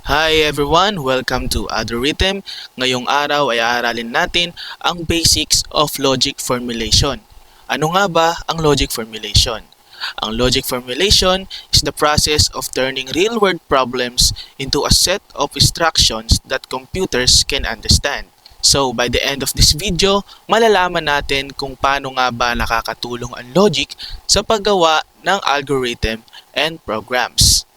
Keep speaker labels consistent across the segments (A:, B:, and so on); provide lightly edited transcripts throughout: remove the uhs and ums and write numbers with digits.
A: Hi everyone! Welcome to Algorithm. Ngayong araw ay aaralin natin ang basics of logic formulation. Ano nga ba ang logic formulation? Ang logic formulation is the process of turning real-world problems into a set of instructions that computers can understand. So, by the end of this video, malalaman natin kung paano nga ba nakakatulong ang logic sa paggawa ng algorithm and programs.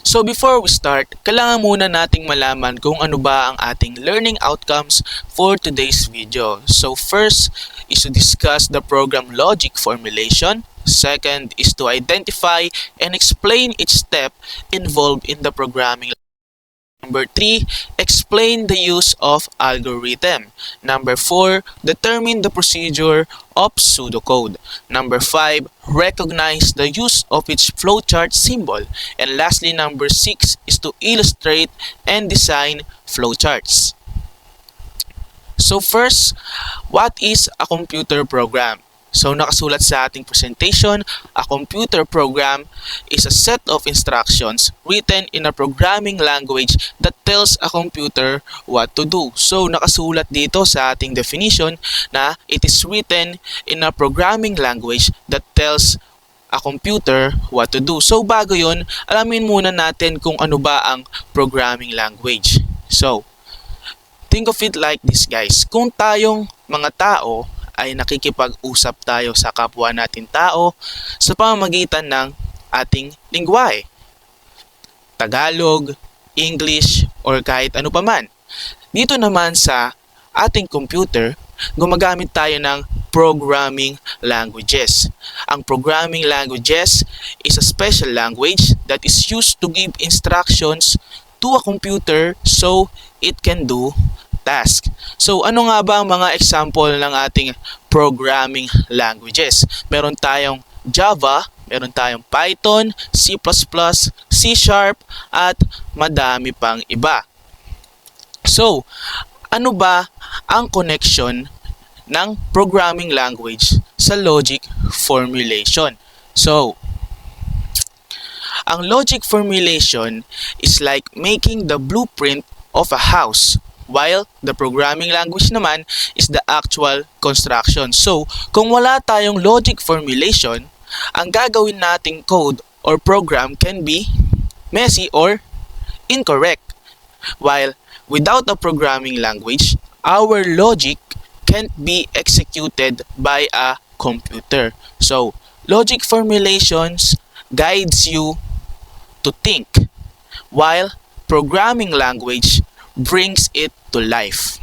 A: So before we start, kailangan muna nating malaman kung ano ba ang ating learning outcomes for today's video. So first is to discuss the program logic formulation. Second is to identify and explain each step involved in the programming. Number 3, explain the use of algorithm. Number 4, determine the procedure of pseudocode. Number 5, recognize the use of each flowchart symbol. And lastly, number 6 is to illustrate and design flowcharts. So first, what is a computer program? So nakasulat sa ating presentation, a computer program is a set of instructions written in a programming language that tells a computer what to do. So nakasulat dito sa ating definition na it is written in a programming language that tells a computer what to do. So bago yun, alamin muna natin kung ano ba ang programming language. So, think of it like this guys. Kung tayong mga tao ay nakikipag-usap tayo sa kapwa natin tao sa pamamagitan ng ating lingwahe. Tagalog, English, or kahit ano paman. Dito naman sa ating computer, gumagamit tayo ng programming languages. Ang programming languages is a special language that is used to give instructions to a computer so it can do task. So ano nga ba ang mga example ng ating programming languages? Meron tayong Java, meron tayong Python, C++, C#, at madami pang iba. So, ano ba ang connection ng programming language sa logic formulation? So, ang logic formulation is like making the blueprint of a house, while the programming language naman is the actual construction. So, kung wala tayong logic formulation, ang gagawin nating code or program can be messy or incorrect. While without a programming language, our logic can't be executed by a computer. So, logic formulations guides you to think, while programming language brings it to life.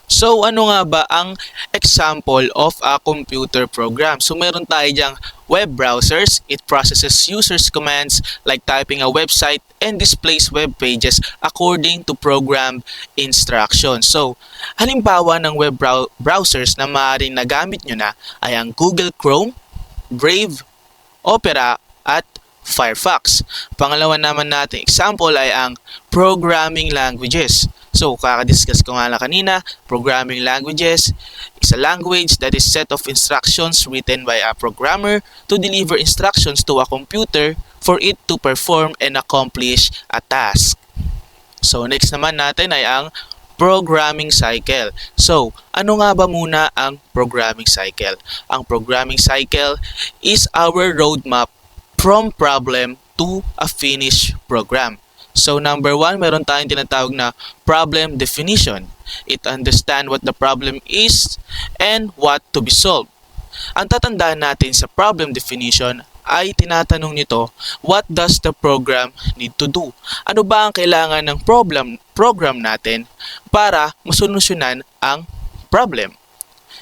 A: So ano nga ba ang example of a computer program? So meron tayo diyang web browsers. It processes users' commands like typing a website and displays web pages according to program instructions. So halimbawa ng web browsers na maaaring nagamit nyo na ay ang Google Chrome, Brave, Opera, at Firefox. Pangalawa naman natin example ay ang programming languages. So, kakadiscuss ko nga lang kanina, programming languages is a language that is set of instructions written by a programmer to deliver instructions to a computer for it to perform and accomplish a task. So, next naman natin ay ang programming cycle. So, ano nga ba muna ang programming cycle? Ang programming cycle is our roadmap from problem to a finished program. So number 1, meron tayong tinatawag na problem definition. It understand what the problem is and what to be solved. Ang tatandaan natin sa problem definition ay tinatanong nito, what does the program need to do? Ano ba ang kailangan ng program natin para masolusyonan ang problem?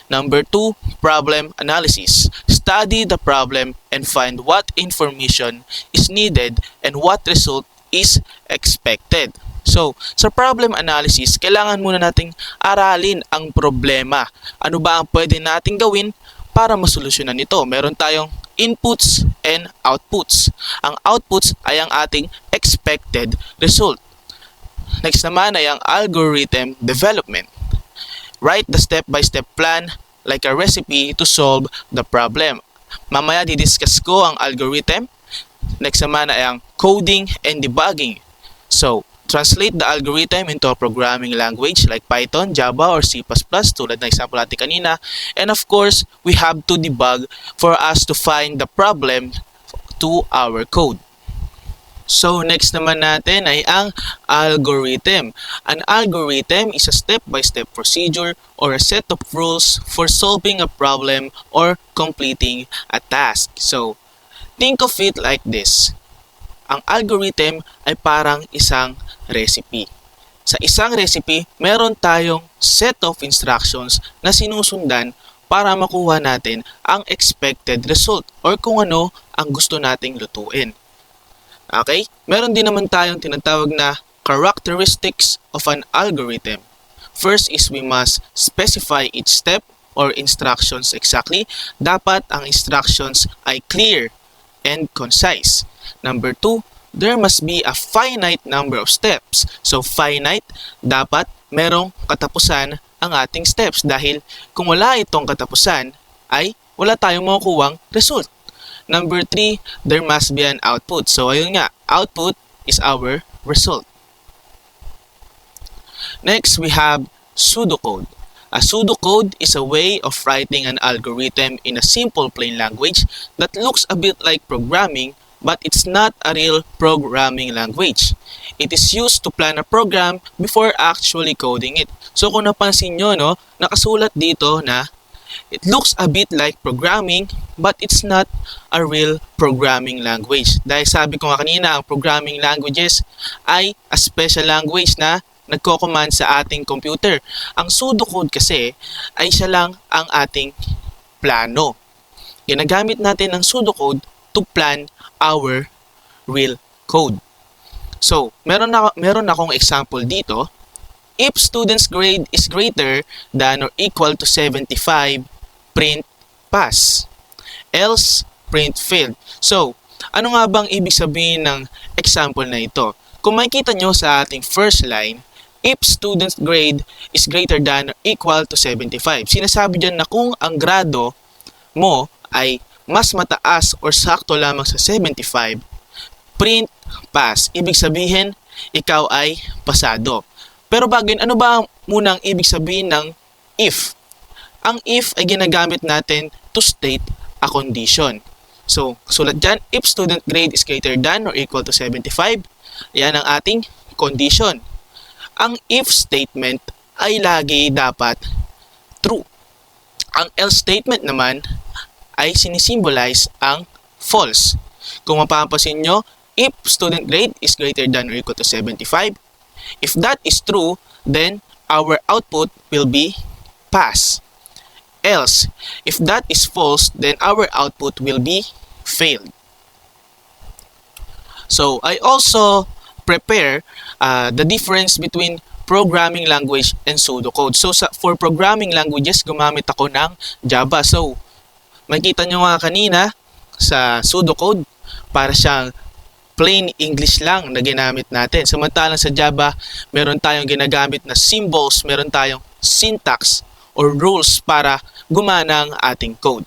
A: Number 2, problem analysis. Study the problem and find what information is needed and what result is expected. So, sa problem analysis, kailangan muna nating aralin ang problema. Ano ba ang pwede nating gawin para masolusyonan ito? Meron tayong inputs and outputs. Ang outputs ay ang ating expected result. Next naman ay ang algorithm development. Write the step-by-step plan like a recipe to solve the problem. Mamaya didiscuss ko ang algorithm. Next naman ay ang coding and debugging. So, translate the algorithm into a programming language like Python, Java, or C++ tulad ng example natin kanina. And of course, we have to debug for us to find the problem to our code. So, next naman natin ay ang algorithm. An algorithm is a step-by-step procedure or a set of rules for solving a problem or completing a task. So, think of it like this. Ang algorithm ay parang isang recipe. Sa isang recipe, meron tayong set of instructions na sinusundan para makuha natin ang expected result or kung ano ang gusto nating lutuin. Okay? Meron din naman tayong tinatawag na characteristics of an algorithm. First is we must specify each step or instructions exactly. Dapat ang instructions ay clear and concise. Number 2, there must be a finite number of steps. So finite, dapat merong katapusan ang ating steps dahil kung wala itong katapusan ay wala tayong makukuhang result. Number 3, there must be an output. So ayun nga, output is our result. Next, we have pseudocode. A pseudocode is a way of writing an algorithm in a simple plain language that looks a bit like programming, but it's not a real programming language. It is used to plan a program before actually coding it. So kung napansin nyo, no, nakasulat dito na it looks a bit like programming, but it's not a real programming language. Dahil sabi ko nga kanina, ang programming languages ay a special language na nagko-command sa ating computer. Ang pseudocode kasi ay siya lang ang ating plano. Ginagamit natin ang pseudocode to plan our real code. So, meron akong example dito. If student's grade is greater than or equal to 75, print pass. Else, print failed. So, ano nga bang ibig sabihin ng example na ito? Kung makikita nyo sa ating first line, if student's grade is greater than or equal to 75. Sinasabi dyan na kung ang grado mo ay mas mataas or sakto lamang sa 75, print pass. Ibig sabihin, ikaw ay pasado. Pero bago yun, ano ba munang ibig sabihin ng if? Ang if ay ginagamit natin to state a condition. So, sulat dyan, if student grade is greater than or equal to 75, yan ang ating condition. Ang if statement ay lagi dapat true. Ang else statement naman ay sinisimbolize ang false. Kung mapapansin nyo, if student grade is greater than or equal to 75, if that is true, then our output will be pass. Else, if that is false, then our output will be failed. So, I also prepare the difference between programming language and pseudocode. So, for programming languages, gumamit ako ng Java. So, makita nyo nga kanina sa pseudocode, para siyang plain English lang na ginamit natin. Samantalang sa Java, meron tayong ginagamit na symbols, meron tayong syntax or rules para gumana ang ating code.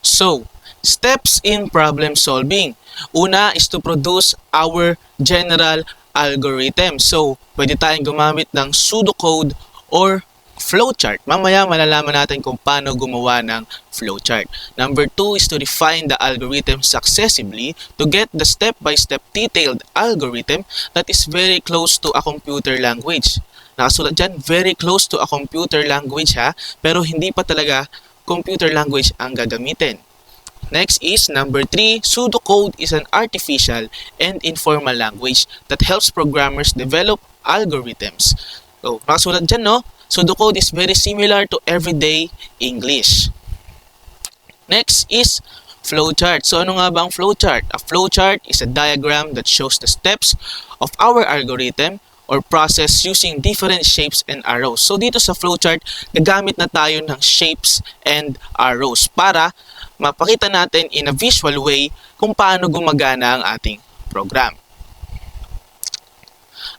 A: So, steps in problem solving. Una is to produce our general algorithm. So, pwede tayong gumamit ng pseudocode or flowchart. Mamaya malalaman natin kung paano gumawa ng flowchart. Number 2 is to refine the algorithm successively to get the step-by-step detailed algorithm that is very close to a computer language. Nakasulat dyan, very close to a computer language ha, pero hindi pa talaga computer language ang gagamitin. Next is number 3, pseudocode is an artificial and informal language that helps programmers develop algorithms. So, nakasulat dyan, no? Pseudocode is very similar to everyday English. Next is flowchart. So, ano nga ba ang flowchart? A flowchart is a diagram that shows the steps of our algorithm or process using different shapes and arrows. So, dito sa flowchart, gagamit na tayo ng shapes and arrows para mapakita natin in a visual way kung paano gumagana ang ating program.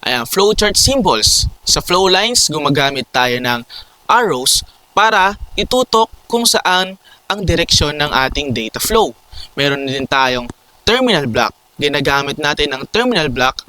A: Ayan, flowchart symbols. Sa flow lines, gumagamit tayo ng arrows para itutok kung saan ang direksyon ng ating data flow. Meron din tayong terminal block. ginagamit natin ang terminal block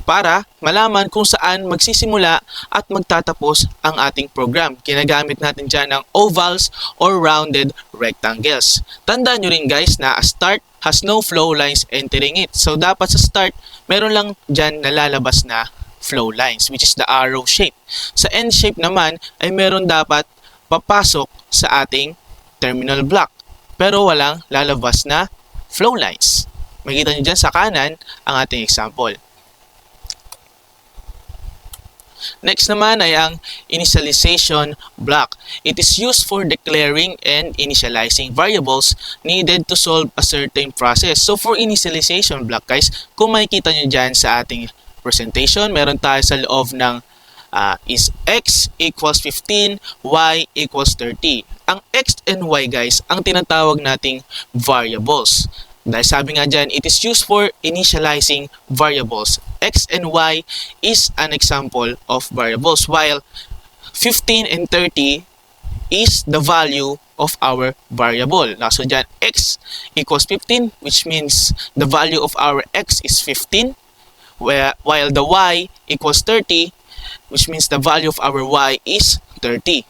A: para malaman kung saan magsisimula at magtatapos ang ating program. Ginagamit natin dyan ang ovals or rounded rectangles. Tandaan nyo rin guys na a start has no flow lines entering it. So dapat sa start, meron lang dyan nalalabas na flow lines, which is the arrow shape. Sa end shape naman ay meron dapat papasok sa ating terminal block, pero walang lalabas na flow lines. Makikita nyo dyan sa kanan ang ating example. Next naman ay ang initialization block. It is used for declaring and initializing variables needed to solve a certain process. So for initialization block guys, kung makikita nyo dyan sa ating presentation, meron tayo sa loob ng is x equals 15, y equals 30. Ang x and y guys, ang tinatawag nating variables. Dahil sabi nga dyan, it is used for initializing variables. X and y is an example of variables, while 15 and 30 is the value of our variable. So dyan, x equals 15, which means the value of our x is 15, while the y equals 30, which means the value of our y is 30.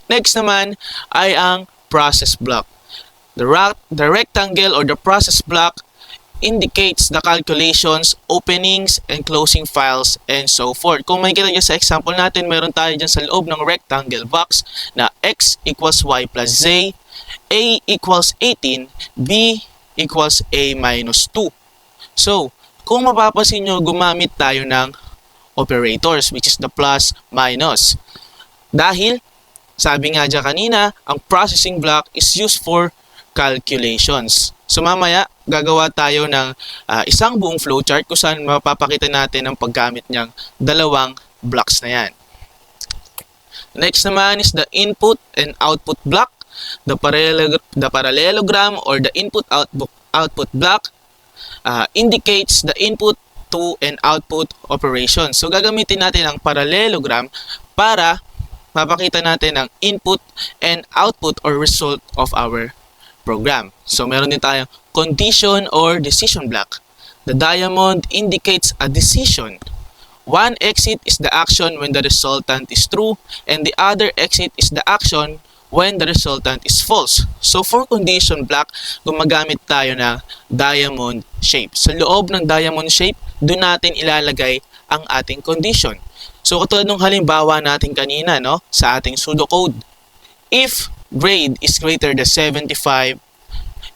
A: Next naman ay ang process block. The rectangle or the process block indicates the calculations, openings, and closing files, and so forth. Kung makikita nyo sa example natin, meron tayo dyan sa loob ng rectangle box na x equals y plus z, a equals 18, b equals a minus 2. So, kung mapapansin nyo, gumamit tayo ng operators, which is the plus, minus. Dahil, sabi nga dyan kanina, ang processing block is used for calculations. So mamaya, gagawa tayo ng isang buong flowchart kung saan mapapakita natin ang paggamit niyang dalawang blocks na yan. Next naman is the input and output block. The parallelogram or the input-output block indicates the input to and output operations. So gagamitin natin ang parallelogram para mapakita natin ang input and output or result of our program. So meron din tayong condition or decision block. The diamond indicates a decision. One exit is the action when the resultant is true, and the other exit is the action when the resultant is false. So for condition block, gumagamit tayo ng diamond shape. Sa loob ng diamond shape, doon natin ilalagay ang ating condition. So katulad ng halimbawa natin kanina, no, sa ating pseudocode. If grade is greater than 75,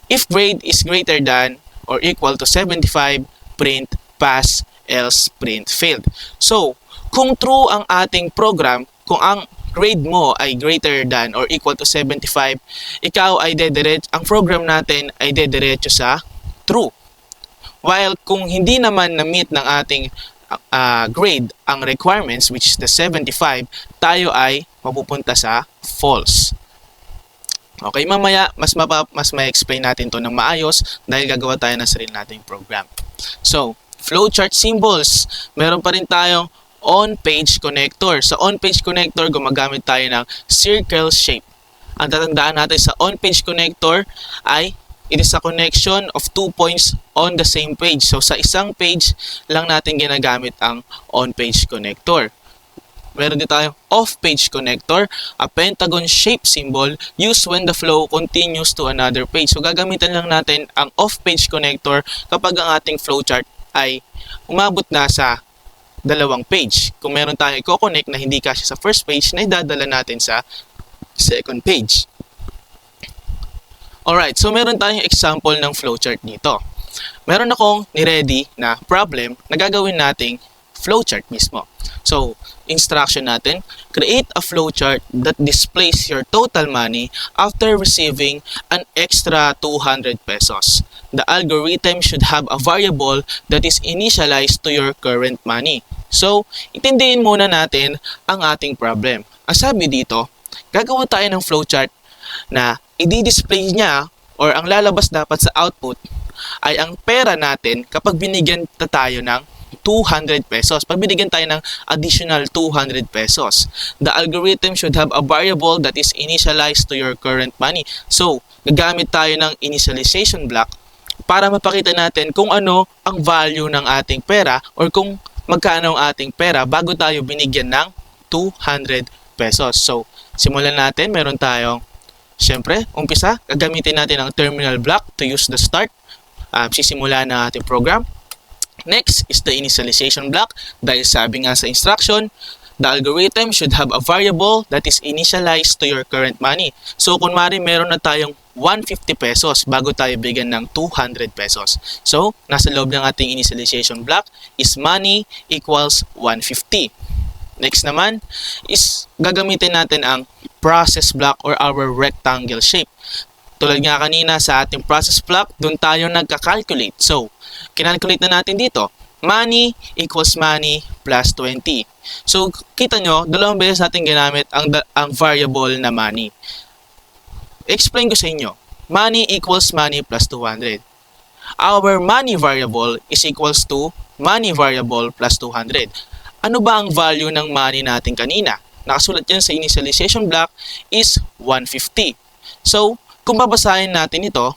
A: if grade is greater than or equal to 75, print pass, else print failed. So, kung true ang ating program, kung ang grade mo ay greater than or equal to 75, ikaw ay ang program natin ay dediretso sa true. While kung hindi naman na-meet ng ating grade ang requirements, which is the 75, tayo ay mapupunta sa false. Okay, mamaya mas ma-explain natin to ng maayos dahil gagawa tayo ng sarili nating program. So, flowchart symbols. Meron pa rin tayong on-page connector. Sa on-page connector, gumagamit tayo ng circle shape. Ang tatandaan natin sa on-page connector ay it is a connection of 2 points on the same page. So, sa isang page lang natin ginagamit ang on-page connector. Meron din tayong off-page connector, a pentagon shape symbol used when the flow continues to another page. So gagamitan lang natin ang off-page connector kapag ang ating flowchart ay umabot na sa dalawang page. Kung meron tayong i-connect na hindi kasi sa first page, na idadala natin sa second page. Alright, so meron tayong example ng flowchart dito. Meron akong ni-ready na problem na gagawin nating flowchart mismo. So, instruction natin, create a flowchart that displays your total money after receiving an extra 200 pesos. The algorithm should have a variable that is initialized to your current money. So, intindihin muna natin ang ating problem. Ang sabi dito, gagawa tayo ng flowchart na i-display niya or ang lalabas dapat sa output ay ang pera natin kapag binigyan tayo ng 200 pesos. Pag binigyan tayo ng additional 200 pesos, the algorithm should have a variable that is initialized to your current money. So, gagamit tayo ng initialization block para mapakita natin kung ano ang value ng ating pera or kung magkano ang ating pera bago tayo binigyan ng 200 pesos. So, simulan natin. Meron tayong, syempre, umpisa, gagamitin natin ang terminal block to use the start. Sisimula na ating program. Next is the initialization block. Dahil sabi nga sa instruction, the algorithm should have a variable that is initialized to your current money. So, kunwari meron na tayong 150 pesos bago tayo bigyan ng 200 pesos. So, nasa loob ng ating initialization block is money equals 150. Next naman is gagamitin natin ang process block or our rectangle shape. Tulad nga kanina sa ating process block, doon tayo nagka-calculate. So, kinalculate na natin dito. Money equals money plus 20. So, kita nyo, dalawang beses natin ginamit ang variable na money. Explain ko sa inyo. Money equals money plus 200. Our money variable is equals to money variable plus 200. Ano ba ang value ng money natin kanina? Nakasulat yan sa initialization block is 150. So, kung babasahin natin ito,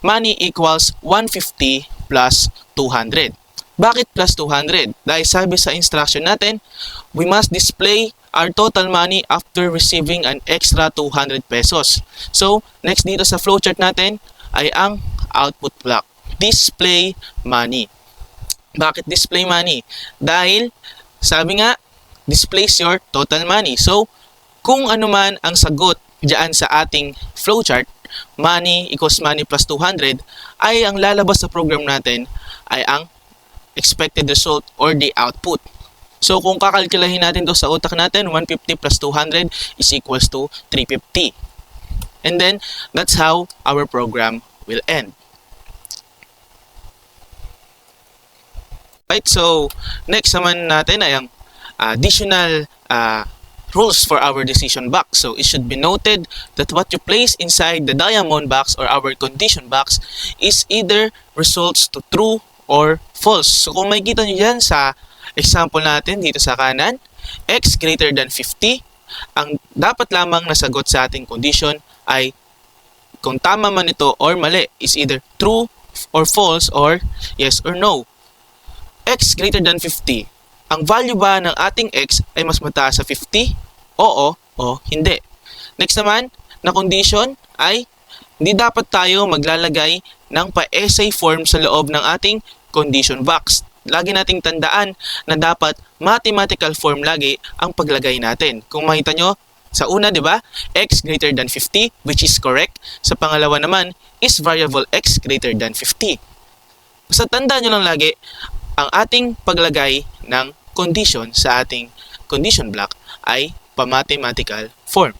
A: money equals 150 plus 200. Bakit plus 200? Dahil sabi sa instruction natin, we must display our total money after receiving an extra 200 pesos. So, next dito sa flowchart natin ay ang output block. Display money. Bakit display money? Dahil, sabi nga, displays your total money. So, kung ano man ang sagot diyan sa ating flowchart, money equals money plus 200, ay ang lalabas sa program natin ay ang expected result or the output. So, kung kakalkulahin natin to sa utak natin, 150 plus 200 is equals to 350. And then, that's how our program will end. Right, so next naman natin ay ang additional rules for our decision box. So it should be noted that what you place inside the diamond box or our condition box is either results to true or false. So kung makikita nyo yan sa example natin dito sa kanan, x greater than 50, ang dapat lamang nasagot sa ating condition ay kung tama man ito or mali is either true or false or yes or no. X greater than 50. Ang value ba ng ating x ay mas mataas sa 50? Oo o hindi. Next naman, na condition ay hindi dapat tayo maglalagay ng pa-essay form sa loob ng ating condition box. Lagi nating tandaan na dapat mathematical form lagi ang paglagay natin. Kung makita nyo, sa una, di ba? X greater than 50, which is correct. Sa pangalawa naman is variable x greater than 50. Basta tandaan nyo lang lagi, ang ating paglagay ng condition sa ating condition block ay pa-mathematical form.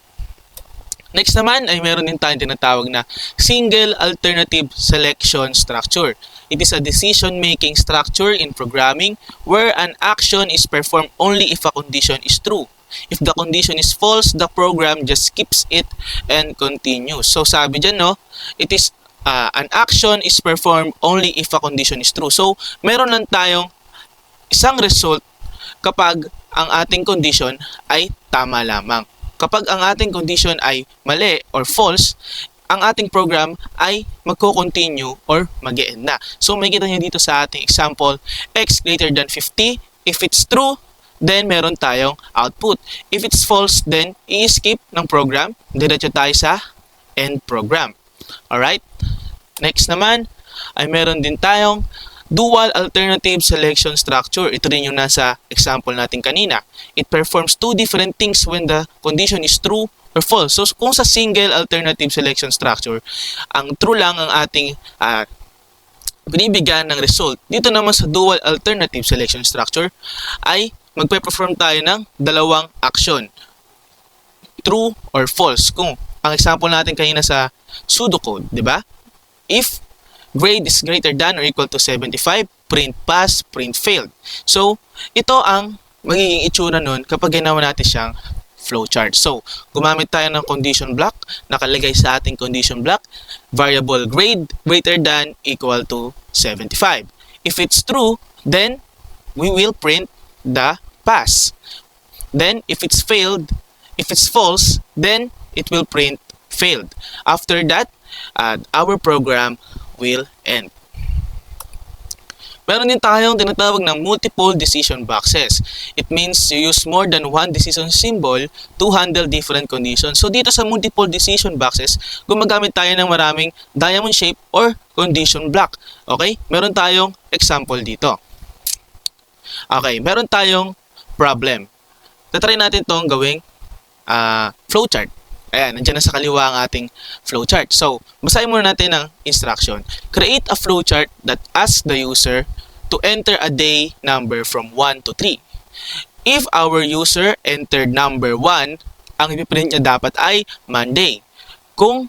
A: Next naman ay meron din tayong tinatawag na single alternative selection structure. It is a decision-making structure in programming where an action is performed only if a condition is true. If the condition is false, the program just skips it and continues. So sabi dyan, no, it is an action is performed only if a condition is true. So, meron lang tayong isang result kapag ang ating condition ay tama lamang. Kapag ang ating condition ay mali or false, ang ating program ay magko-continue or mag-e-end na. So, makikita nyo dito sa ating example, x greater than 50. If it's true, then meron tayong output. If it's false, then i-skip ng program. Diretso tayo sa end program. Alright? Next naman, ay meron din tayong dual alternative selection structure. Ito rin yung nasa example natin kanina. It performs two different things when the condition is true or false. So, kung sa single alternative selection structure, ang true lang ang ating binibigyan ng result. Dito naman sa dual alternative selection structure, ay magpe-perform tayo ng dalawang action. True or false. Kung ang example natin kanina sa pseudocode, di ba? If grade is greater than or equal to 75, print pass, print failed. So, ito ang magiging itsura nun kapag ginawa natin siyang flowchart. So, gumamit tayo ng condition block, nakalagay sa ating condition block, variable grade greater than equal to 75. If it's true, then we will print the pass. Then, if it's false, then it will print failed. After that, our program will end. Meron din tayong tinatawag na multiple decision boxes. It means you use more than one decision symbol to handle different conditions. So dito sa multiple decision boxes, gumagamit tayo ng maraming diamond shape or condition block. Okay? Meron tayong example dito. Okay, meron tayong problem. Tatry natin itong gawing flowchart. Ayan, nandiyan na sa kaliwa ang ating flowchart. So, basahin muna natin ang instruction. Create a flowchart that asks the user to enter a day number from 1 to 3. If our user entered number 1, ang ipiprint niya dapat ay Monday. Kung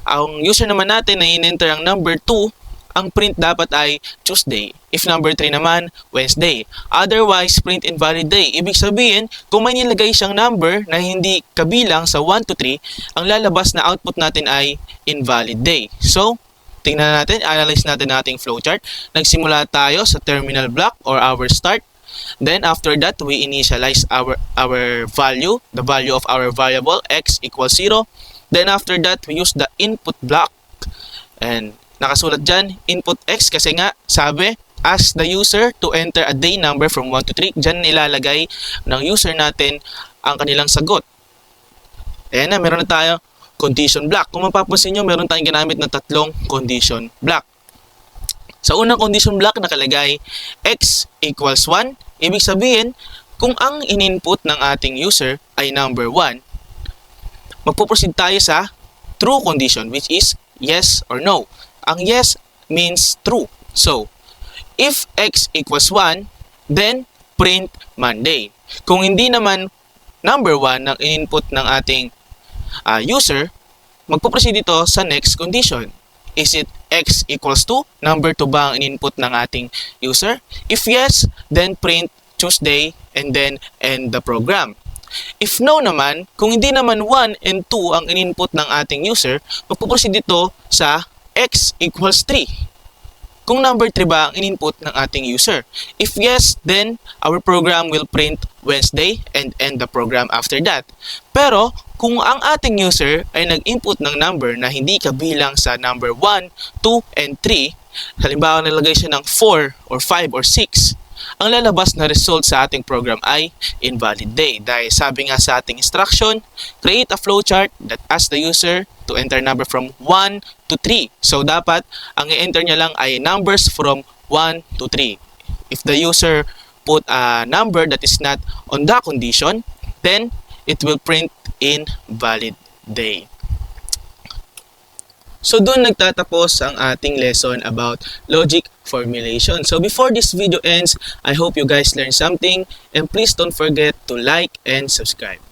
A: ang user naman natin na in-enter ang number 2, ang print dapat ay Tuesday. If number 3 naman, Wednesday. Otherwise, print invalid day. Ibig sabihin, kung may nilagay siyang number na hindi kabilang sa 1 to 3, ang lalabas na output natin ay invalid day. So, tingnan natin, analyze natin ating flowchart. Nagsimula tayo sa terminal block or our start. Then, after that, we initialize our value, the value of our variable, x equals 0. Then, after that, we use the input block. And nakasulat dyan, input x kasi nga sabi, ask the user to enter a day number from 1 to 3. Dyan nilalagay ng user natin ang kanilang sagot. Ayan na, meron na tayo condition block. Kung mapapansin nyo, meron tayong ginamit na tatlong condition block. Sa unang condition block nakalagay x equals 1. Ibig sabihin, kung ang in-input ng ating user ay number 1, magpo-proceed tayo sa true condition which is yes or no. Ang yes means true. So, if x equals 1, then print Monday. Kung hindi naman number 1 ang input ng ating user, magpo-proceed ito sa next condition. Is it x equals 2? Number 2 ba ang input ng ating user? If yes, then print Tuesday and then end the program. If no naman, kung hindi naman 1 and 2 ang in-input ng ating user, magpo-proceed ito sa x equals 3. Kung number 3 ba ang in-input ng ating user? If yes, then our program will print Wednesday and end the program after that. Pero, kung ang ating user ay nag-input ng number na hindi kabilang sa number 1, 2, and 3, halimbawa nilagay siya ng 4 or 5 or 6, ang lalabas na result sa ating program ay invalid day. Dahil sabi nga sa ating instruction, create a flowchart that asks the user to enter number from 1 to 3. So dapat, ang i-enter niya lang ay numbers from 1 to 3. If the user put a number that is not on the condition, then it will print invalid day. So doon nagtatapos ang ating lesson about logic formulation. So before this video ends, I hope you guys learned something and please don't forget to like and subscribe.